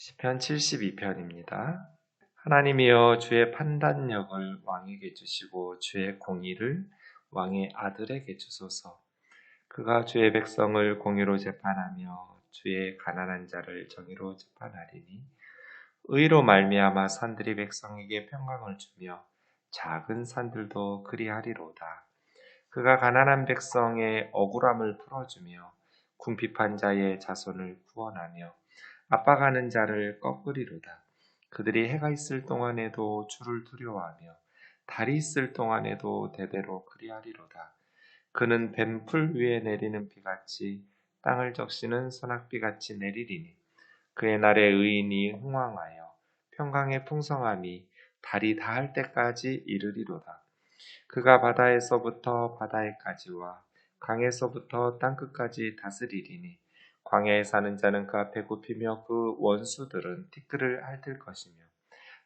시편 72편입니다. 하나님이여 주의 판단력을 왕에게 주시고 주의 공의를 왕의 아들에게 주소서. 그가 주의 백성을 공의로 재판하며 주의 가난한 자를 정의로 재판하리니 의로 말미암아 산들이 백성에게 평강을 주며 작은 산들도 그리하리로다. 그가 가난한 백성의 억울함을 풀어주며 궁핍한 자의 자손을 구원하며 압박하는 자를 꺾으리로다. 그들이 해가 있을 동안에도 주를 두려워하며 달이 있을 동안에도 대대로 그리하리로다. 그는 뱀풀 위에 내리는 비같이 땅을 적시는 소낙비같이 내리리니 그의 날에 의인이 흥왕하여 평강의 풍성함이 달이 다할 때까지 이르리로다. 그가 바다에서부터 바다에까지와 강에서부터 땅끝까지 다스리리니 광야에 사는 자는 그 앞에 굽히며 그 원수들은 티끌을 핥을 것이며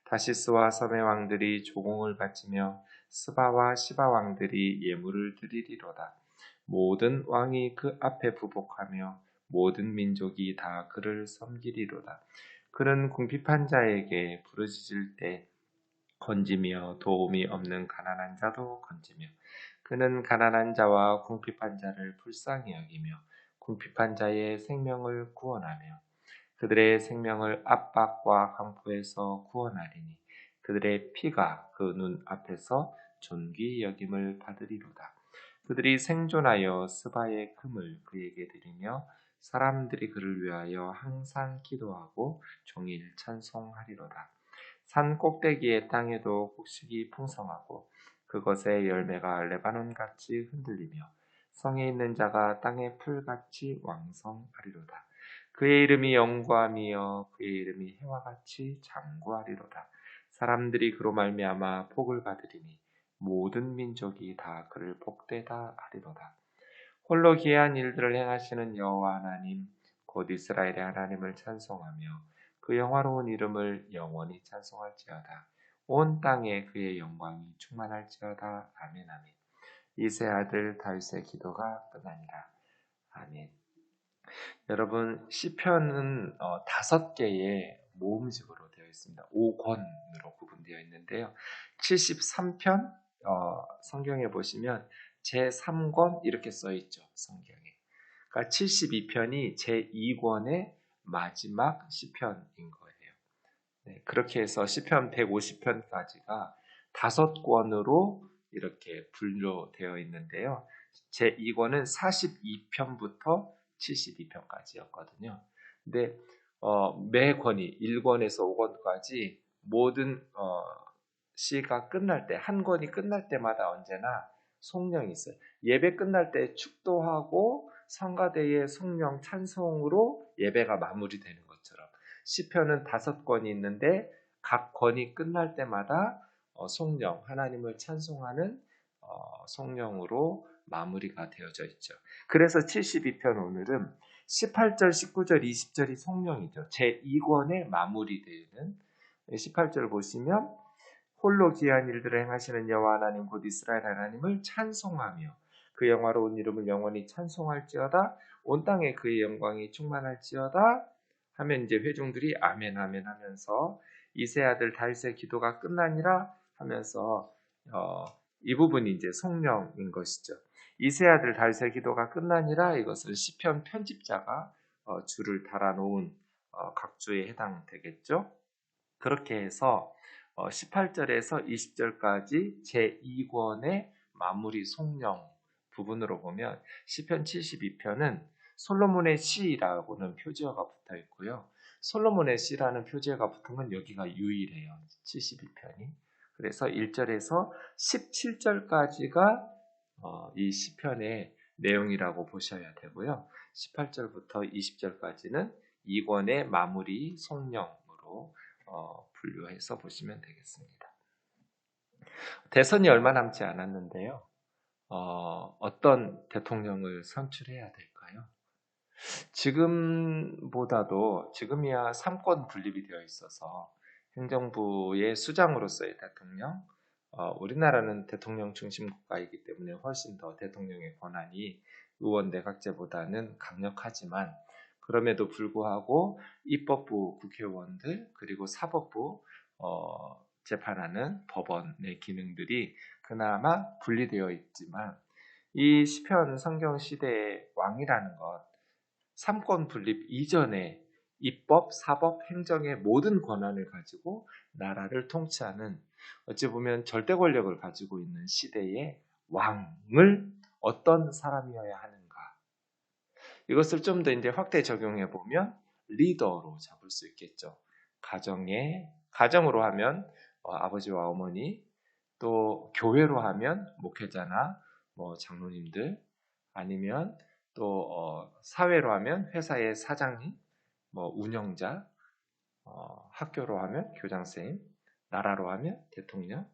다시스와 섬의 왕들이 조공을 바치며 스바와 시바 왕들이 예물을 드리리로다. 모든 왕이 그 앞에 부복하며 모든 민족이 다 그를 섬기리로다. 그는 궁핍한 자에게 부르짖을 때 건지며 도움이 없는 가난한 자도 건지며 그는 가난한 자와 궁핍한 자를 불쌍히 여기며 궁핍한 자의 생명을 구원하며 그들의 생명을 압박과 강포에서 구원하리니 그들의 피가 그 눈 앞에서 존귀 여김을 받으리로다. 그들이 생존하여 스바의 금을 그에게 드리며 사람들이 그를 위하여 항상 기도하고 종일 찬송하리로다. 산 꼭대기의 땅에도 곡식이 풍성하고 그것의 열매가 레바논같이 흔들리며 성에 있는 자가 땅의 풀같이 왕성하리로다. 그의 이름이 영구함이여 그의 이름이 해와같이 장구하리로다. 사람들이 그로 말미암아 복을 받으리니 모든 민족이 다 그를 복되다 하리로다. 홀로 기이한 일들을 행하시는 여호와 하나님 곧 이스라엘의 하나님을 찬송하며 그 영화로운 이름을 영원히 찬송할지어다. 온 땅에 그의 영광이 충만할지어다. 아멘 아멘. 이세 아들 다윗의 기도가 끝나니라. 아멘. 여러분 시편은 5개의 모음집으로 되어 있습니다. 5권으로 구분되어 있는데요. 73편 성경에 보시면 제3권 이렇게 써 있죠. 성경에. 그러니까 72편이 제2권의 마지막 시편인 거예요. 네, 그렇게 해서 시편 150편까지가 5권으로 이렇게 분류되어 있는데요. 제2권은 42편부터 72편까지였거든요. 근데 매 권이 1권에서 5권까지 모든 시가 끝날 때, 한 권이 끝날 때마다 언제나 송령이 있어요. 예배 끝날 때 축도하고 성가대의 송령 찬송으로 예배가 마무리되는 것처럼 시편은 5권이 있는데 각 권이 끝날 때마다 송령, 하나님을 찬송하는 송령으로 마무리가 되어져 있죠. 그래서 72편 오늘은 18절, 19절, 20절이 송령이죠. 제2권에 마무리되는 18절 보시면 홀로 기이한 일들을 행하시는 여호와 하나님 곧 이스라엘 하나님을 찬송하며 그 영화로운 이름을 영원히 찬송할지어다. 온 땅에 그의 영광이 충만할지어다. 하면 이제 회중들이 아멘 아멘 하면서 이세 아들 다윗의 기도가 끝나니라 하면서 이 부분이 이제 성령인 것이죠. 이세 아들 다윗의 기도가 끝나니라 이것은 시편 편집자가 줄을 달아놓은 각주에 해당되겠죠. 그렇게 해서 18절에서 20절까지 제2권의 마무리 송령 부분으로 보면 시편 72편은 솔로몬의 시라고는 표지어가 붙어 있고요. 솔로몬의 시라는 표지어가 붙은 건 여기가 유일해요. 72편이. 그래서 1절에서 17절까지가 이 시편의 내용이라고 보셔야 되고요. 18절부터 20절까지는 2권의 마무리 송령으로 분류해서 보시면 되겠습니다. 대선이 얼마 남지 않았는데요. 어떤 대통령을 선출해야 될까요? 지금보다도 지금이야 3권 분립이 되어 있어서 행정부의 수장으로서의 대통령, 우리나라는 대통령 중심 국가이기 때문에 훨씬 더 대통령의 권한이 의원 내각제보다는 강력하지만 그럼에도 불구하고 입법부 국회의원들 그리고 사법부 재판하는 법원의 기능들이 그나마 분리되어 있지만 이 시편 성경 시대의 왕이라는 것, 삼권 분립 이전에 입법, 사법, 행정의 모든 권한을 가지고 나라를 통치하는 어찌 보면 절대 권력을 가지고 있는 시대의 왕을 어떤 사람이어야 하는가? 이것을 좀 더 이제 확대 적용해 보면 리더로 잡을 수 있겠죠. 가정으로 하면 아버지와 어머니, 또 교회로 하면 목회자나 장로님들, 아니면 또 사회로 하면 회사의 사장님, 운영자, 학교로 하면 교장선생님, 나라로 하면 대통령,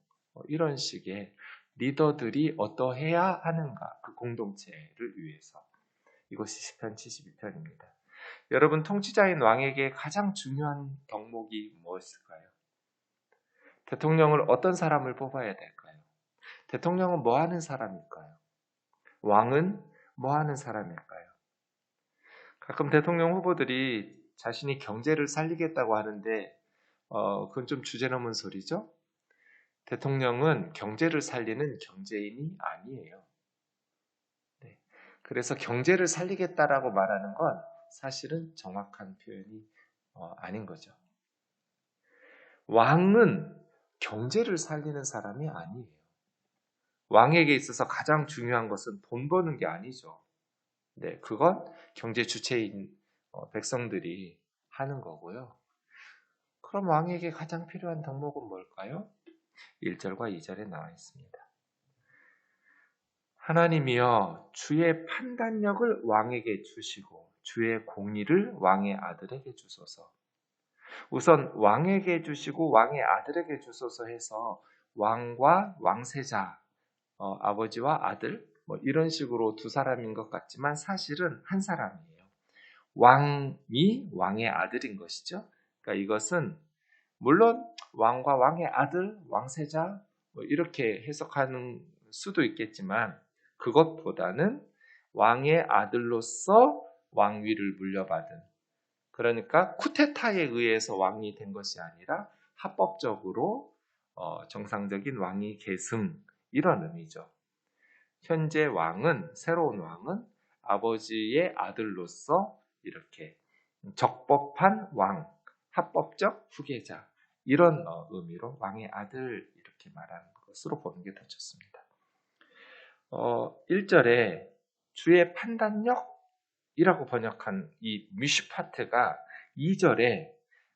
이런 식의 리더들이 어떠해야 하는가, 그 공동체를 위해서. 이것이 시편 72편입니다. 여러분, 통치자인 왕에게 가장 중요한 덕목이 무엇일까요? 대통령을 어떤 사람을 뽑아야 될까요? 대통령은 뭐 하는 사람일까요? 왕은 뭐 하는 사람일까요? 가끔 대통령 후보들이 자신이 경제를 살리겠다고 하는데 그건 좀 주제넘은 소리죠? 대통령은 경제를 살리는 경제인이 아니에요. 네. 그래서 경제를 살리겠다라고 말하는 건 사실은 정확한 표현이 아닌 거죠. 왕은 경제를 살리는 사람이 아니에요. 왕에게 있어서 가장 중요한 것은 돈 버는 게 아니죠. 네, 그건 경제 주체인 백성들이 하는 거고요. 그럼 왕에게 가장 필요한 덕목은 뭘까요? 1절과 2절에 나와 있습니다. 하나님이여 주의 판단력을 왕에게 주시고 주의 공의를 왕의 아들에게 주소서. 우선 왕에게 주시고 왕의 아들에게 주소서 해서 왕과 왕세자, 아버지와 아들, 이런 식으로 두 사람인 것 같지만 사실은 한 사람이에요. 왕이 왕의 아들인 것이죠. 그러니까 이것은 물론 왕과 왕의 아들, 왕세자 이렇게 해석하는 수도 있겠지만 그것보다는 왕의 아들로서 왕위를 물려받은, 그러니까 쿠데타에 의해서 왕이 된 것이 아니라 합법적으로 정상적인 왕위 계승, 이런 의미죠. 현재 왕은, 새로운 왕은 아버지의 아들로서 이렇게 적법한 왕, 합법적 후계자, 이런 의미로 왕의 아들 이렇게 말하는 것으로 보는 게 더 좋습니다. 1절에 주의 판단력이라고 번역한 이 미슈파트가 2절에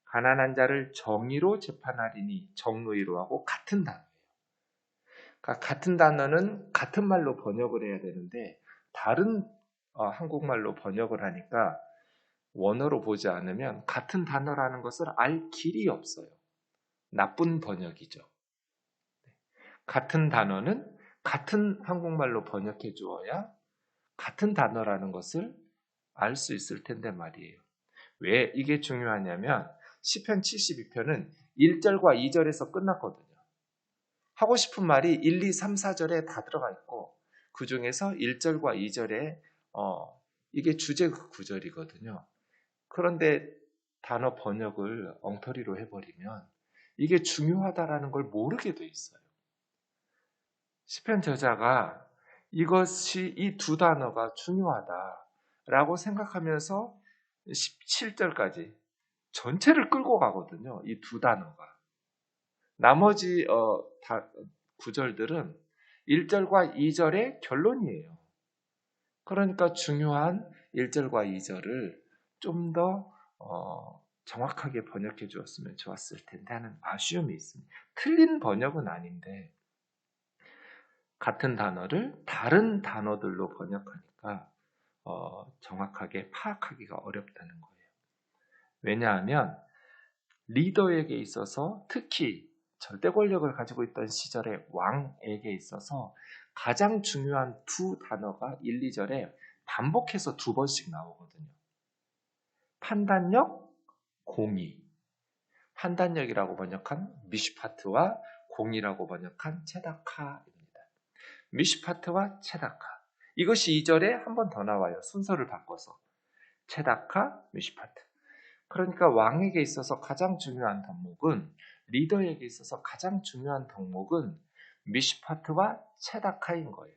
가난한 자를 정의로 재판하리니 정의로 하고 같은 단어예요. 그러니까 같은 단어는 같은 말로 번역을 해야 되는데 다른 한국말로 번역을 하니까 원어로 보지 않으면 같은 단어라는 것을 알 길이 없어요. 나쁜 번역이죠. 같은 단어는 같은 한국말로 번역해 주어야 같은 단어라는 것을 알 수 있을 텐데 말이에요. 왜 이게 중요하냐면 시편 72편은 1절과 2절에서 끝났거든요. 하고 싶은 말이 1, 2, 3, 4절에 다 들어가 있고 그 중에서 1절과 2절에 이게 주제 구절이거든요. 그런데 단어 번역을 엉터리로 해버리면 이게 중요하다라는 걸 모르게 돼 있어요. 시편 저자가 이것이 이 두 단어가 중요하다라고 생각하면서 17절까지 전체를 끌고 가거든요. 이 두 단어가. 나머지 구절들은 1절과 2절의 결론이에요. 그러니까 중요한 1절과 2절을 좀 더 정확하게 번역해 주었으면 좋았을 텐데 하는 아쉬움이 있습니다. 틀린 번역은 아닌데 같은 단어를 다른 단어들로 번역하니까 정확하게 파악하기가 어렵다는 거예요. 왜냐하면 리더에게 있어서, 특히 절대 권력을 가지고 있던 시절의 왕에게 있어서 가장 중요한 두 단어가 1, 2절에 반복해서 두 번씩 나오거든요. 판단력, 공의. 판단력이라고 번역한 미슈파트와 공의라고 번역한 체다카입니다. 미슈파트와 체다카. 이것이 2절에 한 번 더 나와요. 순서를 바꿔서. 체다카, 미시파트. 그러니까 왕에게 있어서 가장 중요한 덕목은, 리더에게 있어서 가장 중요한 덕목은 미시파트와 체다카인 거예요.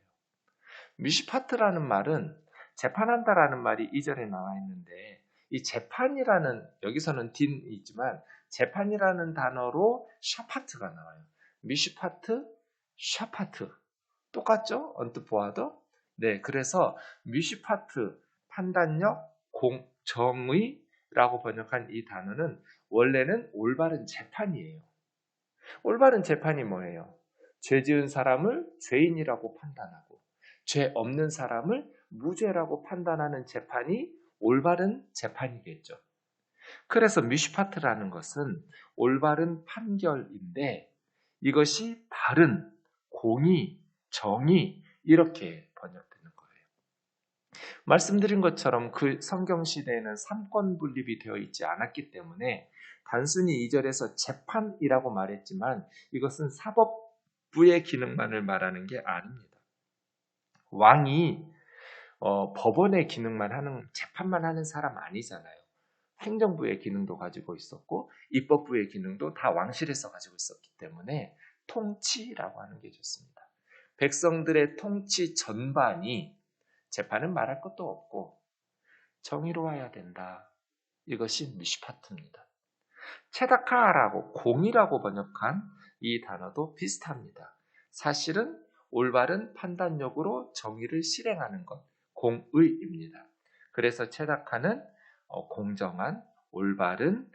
미시파트라는 말은 재판한다라는 말이 2절에 나와 있는데, 이 재판이라는, 여기서는 딘이지만 재판이라는 단어로 샤파트가 나와요. 미시파트, 샤파트 똑같죠? 언뜻 보아도. 네, 그래서 미시파트, 판단력, 정의라고 번역한 이 단어는 원래는 올바른 재판이에요. 올바른 재판이 뭐예요? 죄 지은 사람을 죄인이라고 판단하고 죄 없는 사람을 무죄라고 판단하는 재판이 올바른 재판이겠죠. 그래서 미시파트라는 것은 올바른 판결인데, 이것이 바른, 공의, 정의 이렇게 번역되는 거예요. 말씀드린 것처럼 그 성경 시대에는 삼권 분립이 되어 있지 않았기 때문에 단순히 2절에서 재판이라고 말했지만 이것은 사법부의 기능만을 말하는 게 아닙니다. 왕이 법원의 기능만 하는, 재판만 하는 사람 아니잖아요. 행정부의 기능도 가지고 있었고 입법부의 기능도 다 왕실에서 가지고 있었기 때문에 통치라고 하는 게 좋습니다. 백성들의 통치 전반이, 재판은 말할 것도 없고 정의로워야 된다. 이것이 미시파트입니다. 체다카라고, 공이라고 번역한 이 단어도 비슷합니다. 사실은 올바른 판단력으로 정의를 실행하는 것, 공의입니다. 그래서 체다카는 공정한, 올바른,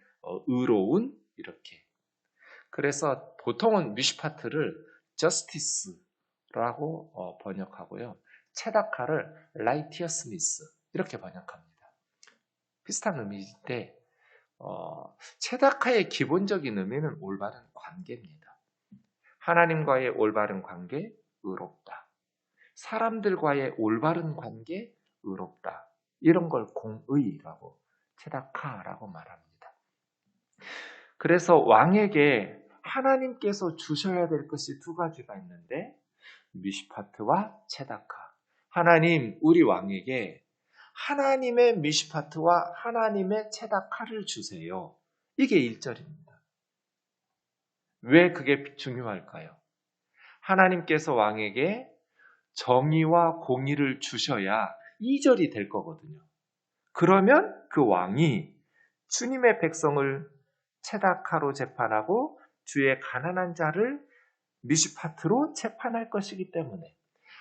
의로운 이렇게. 그래서 보통은 미시파트를 justice라고 번역하고요. 체다카를 righteousness 이렇게 번역합니다. 비슷한 의미인데 체다카의 기본적인 의미는 올바른 관계입니다. 하나님과의 올바른 관계, 의롭다. 사람들과의 올바른 관계, 의롭다. 이런 걸 공의라고, 체다카라고 말합니다. 그래서 왕에게 하나님께서 주셔야 될 것이 두 가지가 있는데, 미시파트와 체다카. 하나님, 우리 왕에게 하나님의 미시파트와 하나님의 체다카를 주세요. 이게 1절입니다. 왜 그게 중요할까요? 하나님께서 왕에게 정의와 공의를 주셔야 2절이 될 거거든요. 그러면 그 왕이 주님의 백성을 체다카로 재판하고 주의 가난한 자를 미시파트로 재판할 것이기 때문에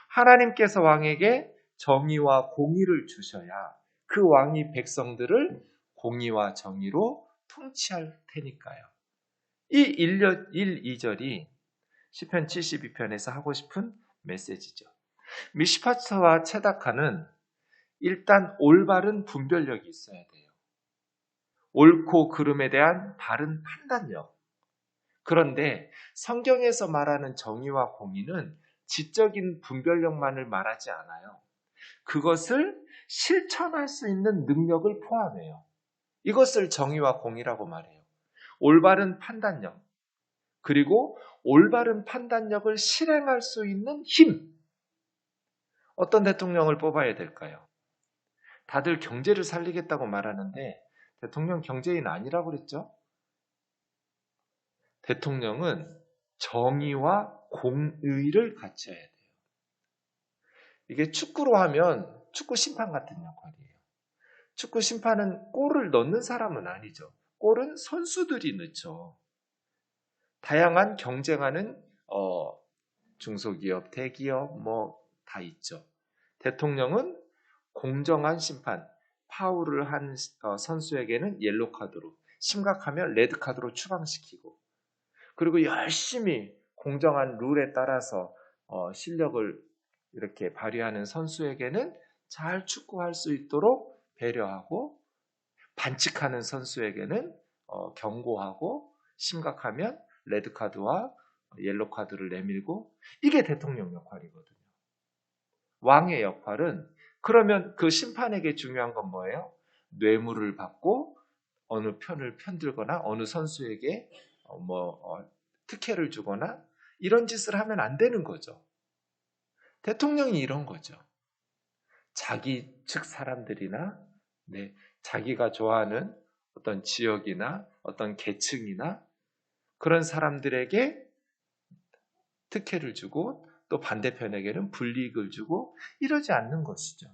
하나님께서 왕에게 정의와 공의를 주셔야 그 왕이 백성들을 공의와 정의로 통치할 테니까요. 이 1, 2절이 시편 72편에서 하고 싶은 메시지죠. 미시파트와 체다카는 일단 올바른 분별력이 있어야 돼요. 옳고 그름에 대한 바른 판단력. 그런데 성경에서 말하는 정의와 공의는 지적인 분별력만을 말하지 않아요. 그것을 실천할 수 있는 능력을 포함해요. 이것을 정의와 공의라고 말해요. 올바른 판단력, 그리고 올바른 판단력을 실행할 수 있는 힘. 어떤 대통령을 뽑아야 될까요? 다들 경제를 살리겠다고 말하는데 대통령 경제인 아니라고 그랬죠? 대통령은 정의와 공의를 갖춰야 돼요. 이게 축구로 하면 축구 심판 같은 역할이에요. 축구 심판은 골을 넣는 사람은 아니죠. 골은 선수들이 넣죠. 다양한 경쟁하는 중소기업, 대기업 다 있죠. 대통령은 공정한 심판, 파울을 한 선수에게는 옐로 카드로, 심각하면 레드 카드로 추방시키고, 그리고 열심히 공정한 룰에 따라서 실력을 이렇게 발휘하는 선수에게는 잘 축구할 수 있도록 배려하고, 반칙하는 선수에게는 경고하고, 심각하면 레드카드와 옐로카드를 내밀고, 이게 대통령 역할이거든요. 왕의 역할은, 그러면 그 심판에게 중요한 건 뭐예요? 뇌물을 받고 어느 편을 편들거나 어느 선수에게 특혜를 주거나 이런 짓을 하면 안 되는 거죠. 대통령이 이런 거죠. 자기 측 사람들이나 자기가 좋아하는 어떤 지역이나 어떤 계층이나 그런 사람들에게 특혜를 주고 또 반대편에게는 불이익을 주고 이러지 않는 것이죠.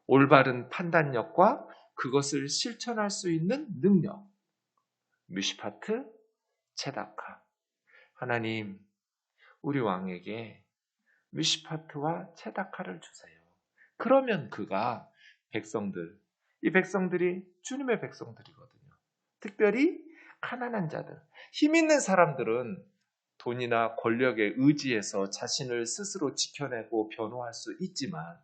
올바른 판단력과 그것을 실천할 수 있는 능력. 뮤시파트, 체다카. 하나님, 우리 왕에게 뮤시파트와 체다카를 주세요. 그러면 그가 이 백성들이 주님의 백성들이거든요. 특별히 가난한 자들, 힘 있는 사람들은 돈이나 권력에 의지해서 자신을 스스로 지켜내고 변호할 수 있지만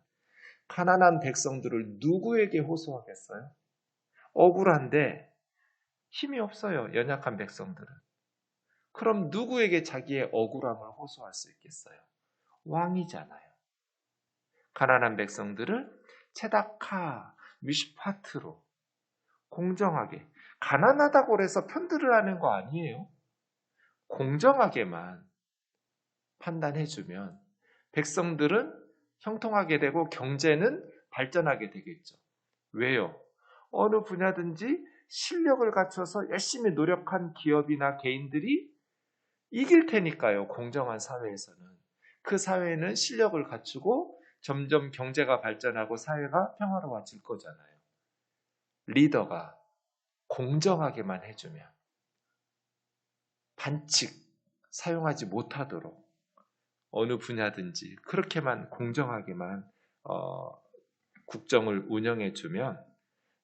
가난한 백성들을 누구에게 호소하겠어요? 억울한데 힘이 없어요. 연약한 백성들은. 그럼 누구에게 자기의 억울함을 호소할 수 있겠어요? 왕이잖아요. 가난한 백성들을 체다카, 미시파트로 공정하게, 가난하다고 해서 편들을 하는 거 아니에요. 공정하게만 판단해주면 백성들은 형통하게 되고 경제는 발전하게 되겠죠. 왜요? 어느 분야든지 실력을 갖춰서 열심히 노력한 기업이나 개인들이 이길 테니까요. 공정한 사회에서는. 그 사회는 실력을 갖추고 점점 경제가 발전하고 사회가 평화로워질 거잖아요. 리더가 공정하게만 해주면 반칙 사용하지 못하도록 어느 분야든지 그렇게만 공정하게만 국정을 운영해주면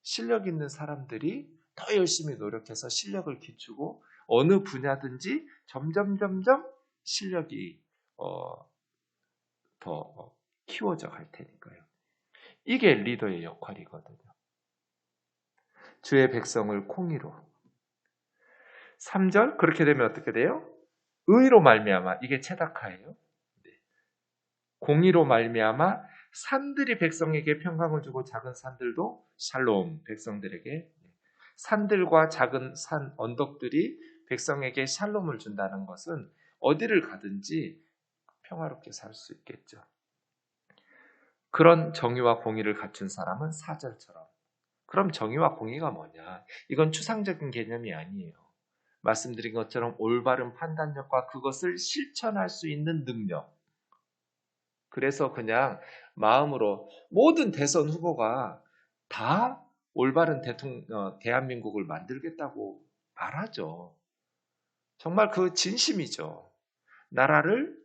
실력 있는 사람들이 더 열심히 노력해서 실력을 기추고 어느 분야든지 점점 실력이 더 키워져 갈 테니까요. 이게 리더의 역할이거든요. 주의 백성을 공의로. 3절 그렇게 되면 어떻게 돼요? 의로 말미암아, 이게 체다카예요. 공의로 말미암아 산들이 백성에게 평강을 주고 작은 산들도 샬롬, 백성들에게. 산들과 작은 산 언덕들이 백성에게 샬롬을 준다는 것은 어디를 가든지 평화롭게 살 수 있겠죠. 그런 정의와 공의를 갖춘 사람은 4절처럼. 그럼 정의와 공의가 뭐냐? 이건 추상적인 개념이 아니에요. 말씀드린 것처럼 올바른 판단력과 그것을 실천할 수 있는 능력. 그래서 그냥 마음으로 모든 대선 후보가 다 올바른 대한민국을 만들겠다고 말하죠. 정말 그 진심이죠. 나라를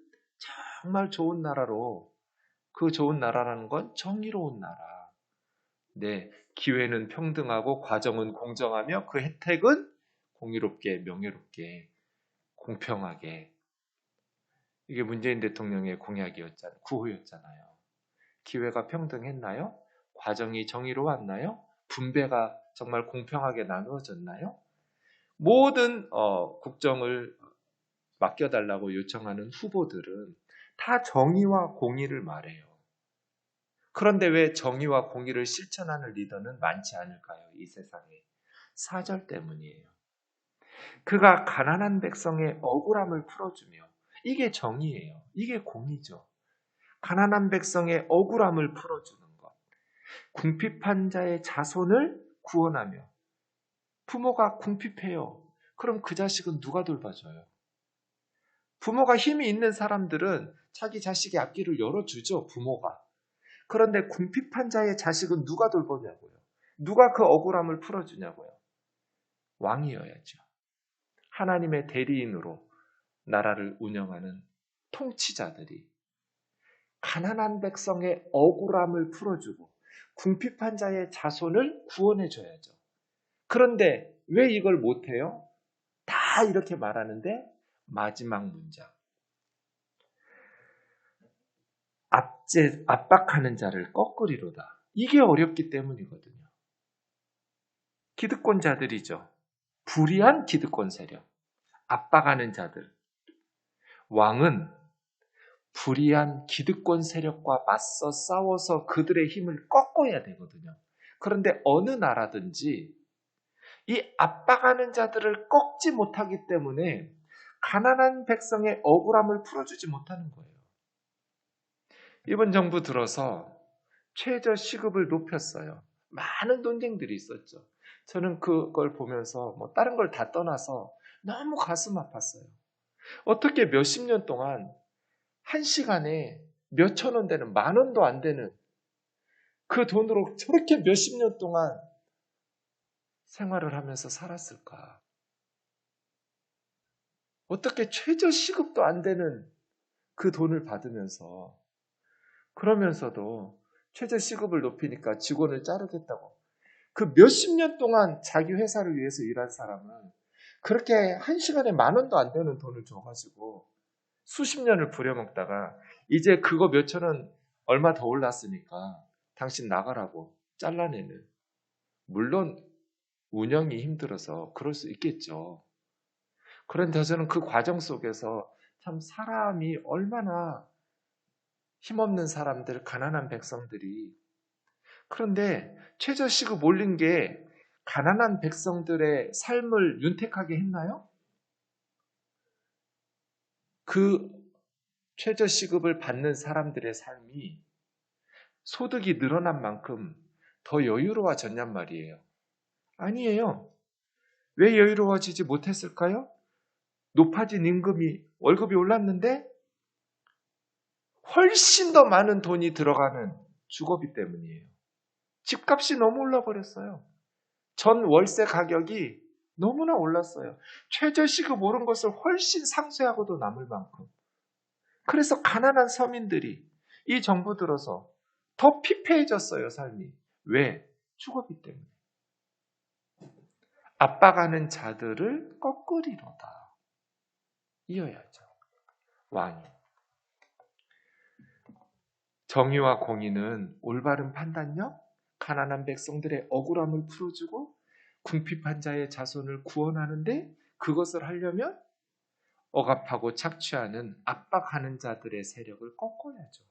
정말 좋은 나라로, 그 좋은 나라라는 건 정의로운 나라. 네, 기회는 평등하고 과정은 공정하며 그 혜택은 공의롭게, 명예롭게, 공평하게. 이게 문재인 대통령의 공약이었잖아요. 구호였잖아요. 기회가 평등했나요? 과정이 정의로웠나요? 분배가 정말 공평하게 나누어졌나요? 모든 국정을 맡겨달라고 요청하는 후보들은 다 정의와 공의를 말해요. 그런데 왜 정의와 공의를 실천하는 리더는 많지 않을까요? 이 세상에. 4절 때문이에요. 그가 가난한 백성의 억울함을 풀어주며, 이게 정의예요. 이게 공의죠. 가난한 백성의 억울함을 풀어주는 것. 궁핍한 자의 자손을 구원하며. 부모가 궁핍해요. 그럼 그 자식은 누가 돌봐줘요? 부모가 힘이 있는 사람들은 자기 자식의 앞길을 열어주죠. 부모가. 그런데 궁핍한 자의 자식은 누가 돌보냐고요. 누가 그 억울함을 풀어주냐고요. 왕이어야죠. 하나님의 대리인으로 나라를 운영하는 통치자들이 가난한 백성의 억울함을 풀어주고 궁핍한 자의 자손을 구원해줘야죠. 그런데 왜 이걸 못해요? 다 이렇게 말하는데 마지막 문장. 압박하는 자를 꺾으리로다. 이게 어렵기 때문이거든요. 기득권자들이죠. 불의한 기득권 세력. 압박하는 자들. 왕은 불의한 기득권 세력과 맞서 싸워서 그들의 힘을 꺾어야 되거든요. 그런데 어느 나라든지 이 압박하는 자들을 꺾지 못하기 때문에 가난한 백성의 억울함을 풀어주지 못하는 거예요. 이번 정부 들어서 최저 시급을 높였어요. 많은 논쟁들이 있었죠. 저는 그걸 보면서 뭐 다른 걸 다 떠나서 너무 가슴 아팠어요. 어떻게 몇십 년 동안 한 시간에 몇천 원 되는, 만 원도 안 되는 그 돈으로 저렇게 몇십 년 동안 생활을 하면서 살았을까? 어떻게 최저 시급도 안 되는 그 돈을 받으면서, 그러면서도 최저 시급을 높이니까 직원을 자르겠다고. 그 몇십 년 동안 자기 회사를 위해서 일한 사람은 그렇게 한 시간에 만 원도 안 되는 돈을 줘가지고 수십 년을 부려먹다가 이제 그거 몇천 원 얼마 더 올랐으니까 당신 나가라고 잘라내는. 물론 운영이 힘들어서 그럴 수 있겠죠. 그런데 저는 그 과정 속에서 참 사람이 얼마나 힘없는 사람들, 가난한 백성들이, 그런데 최저시급 올린 게 가난한 백성들의 삶을 윤택하게 했나요? 그 최저시급을 받는 사람들의 삶이 소득이 늘어난 만큼 더 여유로워졌냔 말이에요. 아니에요. 왜 여유로워지지 못했을까요? 높아진 임금이, 월급이 올랐는데 훨씬 더 많은 돈이 들어가는 주거비 때문이에요. 집값이 너무 올라버렸어요. 전 월세 가격이 너무나 올랐어요. 최저시급 오른 것을 훨씬 상쇄하고도 남을 만큼. 그래서 가난한 서민들이 이 정부 들어서 더 피폐해졌어요, 삶이. 왜? 주거비 때문에. 압박하는 자들을 꺾으리로다. 이어야죠. 왕이. 정의와 공의는 올바른 판단력, 가난한 백성들의 억울함을 풀어주고 궁핍한 자의 자손을 구원하는데, 그것을 하려면 억압하고 착취하는, 압박하는 자들의 세력을 꺾어야죠.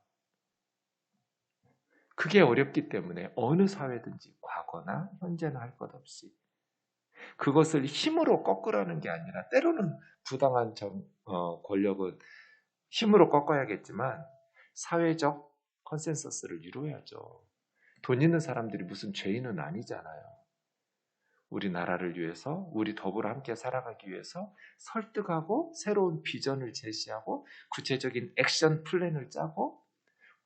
그게 어렵기 때문에 어느 사회든지 과거나 현재나 할 것 없이 그것을 힘으로 꺾으라는 게 아니라, 때로는 부당한 권력은 힘으로 꺾어야겠지만 사회적 컨센서스를 이루어야죠. 돈 있는 사람들이 무슨 죄인은 아니잖아요. 우리나라를 위해서, 우리 더불어 함께 살아가기 위해서 설득하고 새로운 비전을 제시하고 구체적인 액션 플랜을 짜고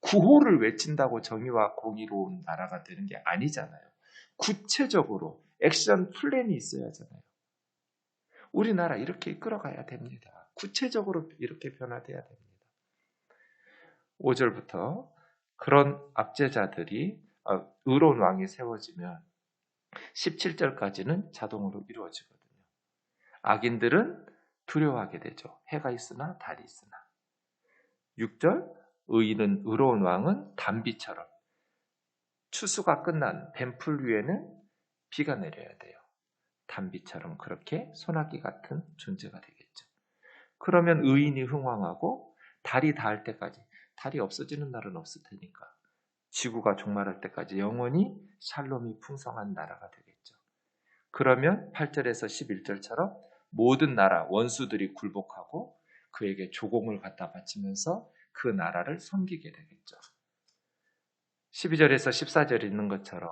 구호를 외친다고 정의와 공의로운 나라가 되는 게 아니잖아요. 구체적으로 액션 플랜이 있어야 하잖아요. 우리나라 이렇게 이끌어가야 됩니다. 구체적으로 이렇게 변화돼야 됩니다. 5절부터 그런 압제자들이, 의로운 왕이 세워지면 17절까지는 자동으로 이루어지거든요. 악인들은 두려워하게 되죠. 해가 있으나 달이 있으나. 6절, 의로운 왕은 단비처럼, 추수가 끝난 뱀풀 위에는 비가 내려야 돼요. 단비처럼 그렇게 소나기 같은 존재가 되겠죠. 그러면 의인이 흥왕하고 달이 닿을 때까지, 달이 없어지는 날은 없을 테니까 지구가 종말할 때까지 영원히 샬롬이 풍성한 나라가 되겠죠. 그러면 8절에서 11절처럼 모든 나라 원수들이 굴복하고 그에게 조공을 갖다 바치면서 그 나라를 섬기게 되겠죠. 12절에서 14절에 있는 것처럼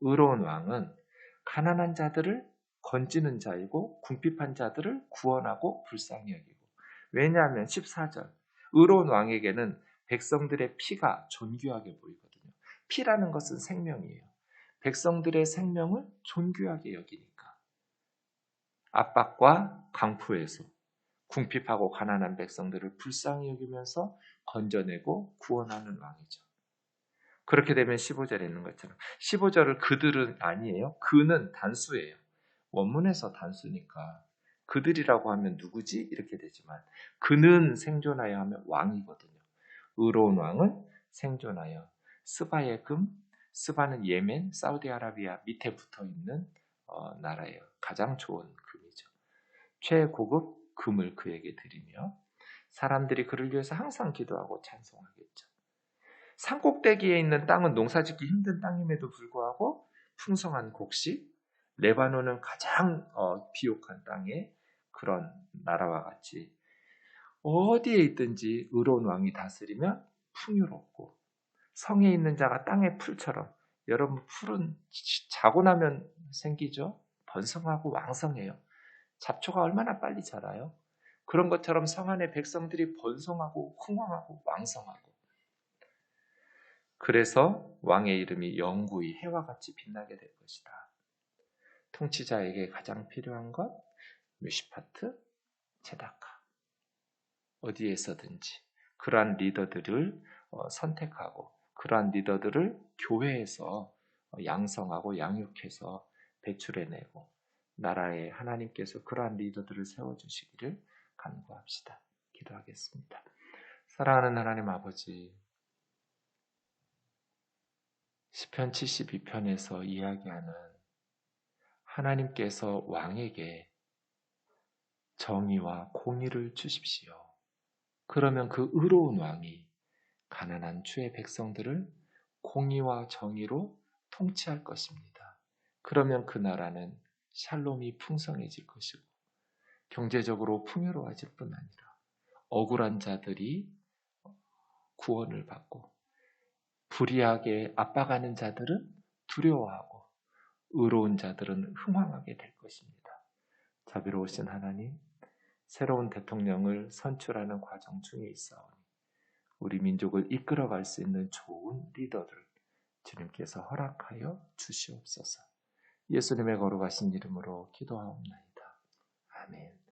의로운 왕은 가난한 자들을 건지는 자이고 궁핍한 자들을 구원하고 불쌍히 여기고. 왜냐하면 14절, 의로운 왕에게는 백성들의 피가 존귀하게 보이거든요. 피라는 것은 생명이에요. 백성들의 생명을 존귀하게 여기니까. 압박과 강포에서 궁핍하고 가난한 백성들을 불쌍히 여기면서 건져내고 구원하는 왕이죠. 그렇게 되면 15절에 있는 것처럼, 15절을 그들은 아니에요. 그는 단수예요. 원문에서 단수니까 그들이라고 하면 누구지? 이렇게 되지만 그는 생존하여 하면 왕이거든요. 의로운 왕은 생존하여. 스바의 금, 스바는 예멘, 사우디아라비아 밑에 붙어있는 나라예요. 가장 좋은 금이죠. 최고급 금을 그에게 드리며 사람들이 그를 위해서 항상 기도하고 찬송하겠죠. 산꼭대기에 있는 땅은 농사짓기 힘든 땅임에도 불구하고 풍성한 곡식, 레바논은 가장 비옥한 땅에 그런 나라와 같이 어디에 있든지 의로운 왕이 다스리면 풍요롭고 성에 있는 자가 땅의 풀처럼 여러분 풀은 자고 나면 생기죠? 번성하고 왕성해요. 잡초가 얼마나 빨리 자라요? 그런 것처럼 성 안의 백성들이 번성하고 흥왕하고 왕성하고, 그래서 왕의 이름이 영구히 해와 같이 빛나게 될 것이다. 통치자에게 가장 필요한 것, 뮤시파트, 제다카, 어디에서든지 그러한 리더들을 선택하고 그러한 리더들을 교회에서 양성하고 양육해서 배출해내고, 나라에 하나님께서 그러한 리더들을 세워주시기를 간구합시다. 기도하겠습니다. 사랑하는 하나님 아버지, 시편 72편에서 이야기하는 하나님께서 왕에게 정의와 공의를 주십시오. 그러면 그 의로운 왕이 가난한 주의 백성들을 공의와 정의로 통치할 것입니다. 그러면 그 나라는 샬롬이 풍성해질 것이고 경제적으로 풍요로워질 뿐 아니라 억울한 자들이 구원을 받고 불의하게 압박하는 자들은 두려워하고 의로운 자들은 흥왕하게 될 것입니다. 자비로우신 하나님, 새로운 대통령을 선출하는 과정 중에 있사오니 우리 민족을 이끌어갈 수 있는 좋은 리더들 주님께서 허락하여 주시옵소서. 예수님의 거룩하신 이름으로 기도하옵나이다. 아멘.